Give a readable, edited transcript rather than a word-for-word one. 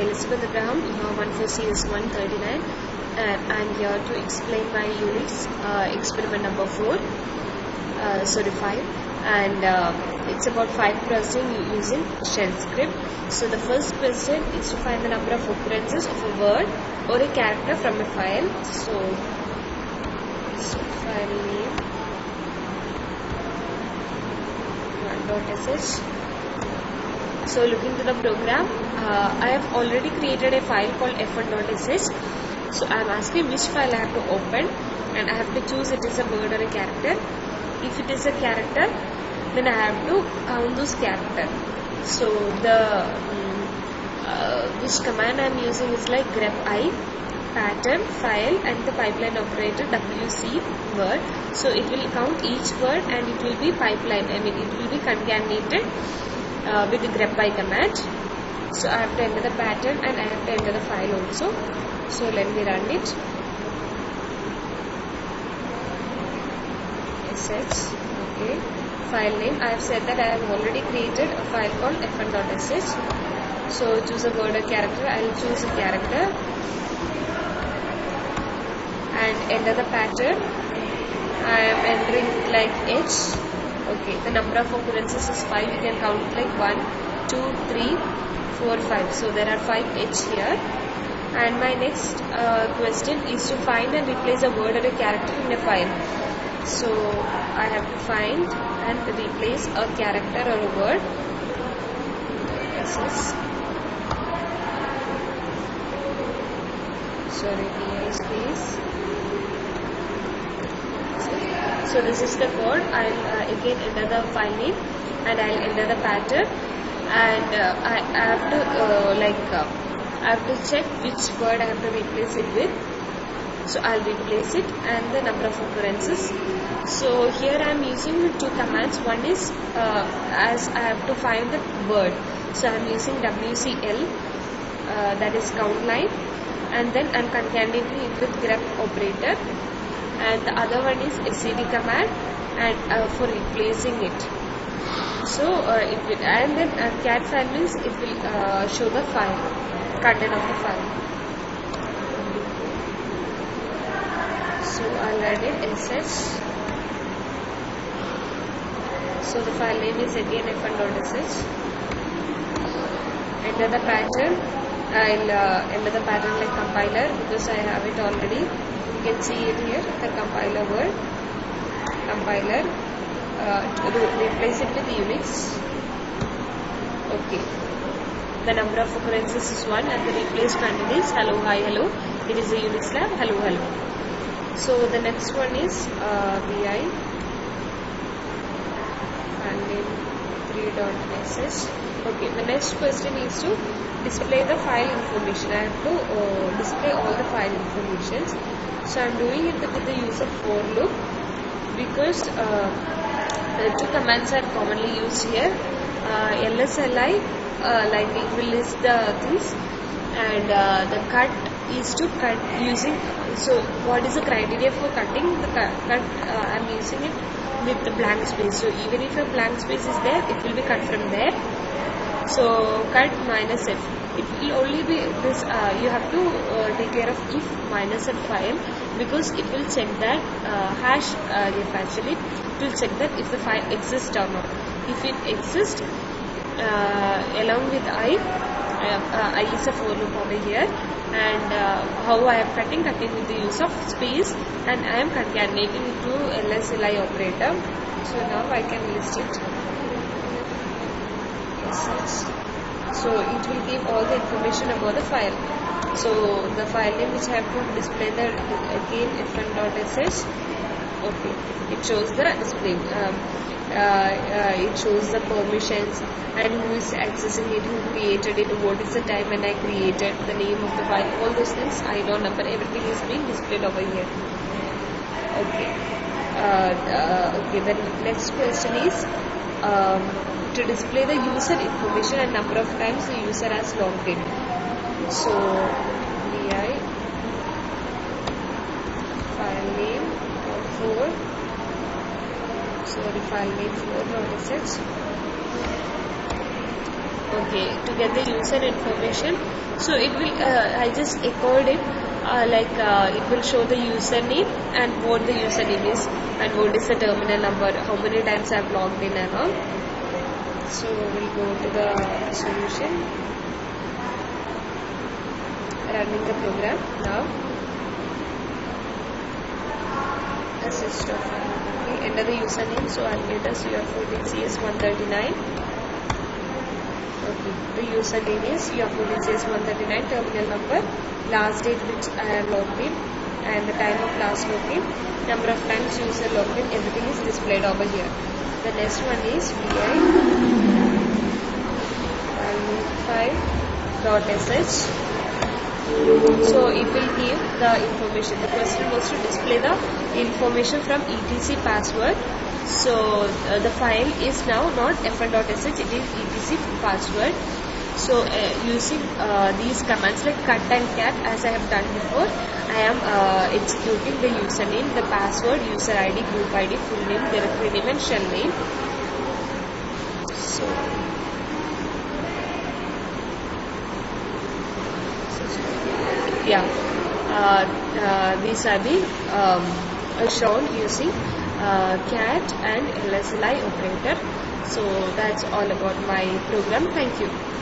Elizabeth Abraham, 14CS139, and I'm here to explain my Unix experiment number 4, 5, and it's about file processing using shell script. So the first question is to find the number of occurrences of a word or a character from a file. So file name .sh. So looking to the program, I have already created a file called f1.sh. So I am asking which file I have to open, and I have to choose it is a word or a character. If it is a character, then I have to count those characters. So the which command I am using is like grep I, pattern, file, and the pipeline operator wc word. So it will count each word and it will be pipeline. I mean it will be concatenated with the grep I command. So I have to enter the pattern and I have to enter the file also. So let me run it. Sh. Okay. File name. I have said that I have already created a file called f1.sh. So choose a word or character. I will choose a character and enter the pattern. I am entering like h. Okay. The number of occurrences is 5. You can count it like 1, 2, 3, 4, 5. So there are 5 h here. And my next question is to find and replace a word or a character in a file. So I have to find and replace a character or a word. DI space. So this is the code. I'll again enter the file name and I'll enter the pattern, and I have to I have to check which word I have to replace it with. So I'll replace it and the number of occurrences. So here I am using two commands. One is as I have to find the word. So I am using wcl, that is count line, and then I am concatenating it with grep operator. And the other one is std command and for replacing it. So it will, and then cat file means it will show the file, content of the file. So I'll add it sh. So the file name is again f1.sh. Enter the pattern. I'll enter the pattern like compiler because I have it already. You can see it here, the compiler word. Compiler. Replace it with Unix. Okay. The number of occurrences is 1 and the replacement is hello, hi, hello. It is a Unix lab, hello, hello. So the next one is vi and name 3.sh. Okay, the next question is to display the file information. I have to display all the file informations. So I am doing it with the use of for loop because the two commands are commonly used here. LSLI, like it will list the things, and the cut is to cut using. So what is the criteria for cutting? The cut I am using it with the blank space. So even if a blank space is there, it will be cut from there. So cut minus f. It will only be this. You have to take care of if minus f file because it will check that hash if actually it will check that if the file exists or not. If it exists, along with I is a for loop over here, and how I am cutting with the use of space, and I am concatenating it to LSLI operator. So now I can list it. So it will give all the information about the file. So the file name which I have to display the again f1.sh. Okay, it shows the display. It shows the permissions and who is accessing it, who created it, what is the time when I created, the name of the file, all those things, INO number, everything is being displayed over here. Okay. Okay. The next question is to display the user information and number of times the user has logged in. So vi file name 4. Sorry, file name 4.sh. Okay, to get the user information, so it will I just echoed it, it will show the username and what the username is and what is the terminal number, how many times I've logged in and all. So we'll go to the solution, running the program now. Assist of, okay, enter the username, so I'll get us UF14CS139. Okay, the username is UF14CS139, terminal number, last date which I have logged in, and the time of last login, number of times user logged in, everything is displayed over here. The next one is vi unix5.sh. So it will give the information. The question was to display the information from etc password. So the file is now not fn.sh, it is etc password. So using these commands like cut and cat, as I have done before, I am executing the username, the password, user ID, group ID, full name, directory name and shell name. So yeah, these are the shown using cat and LSLI operator. So that's all about my program. Thank you.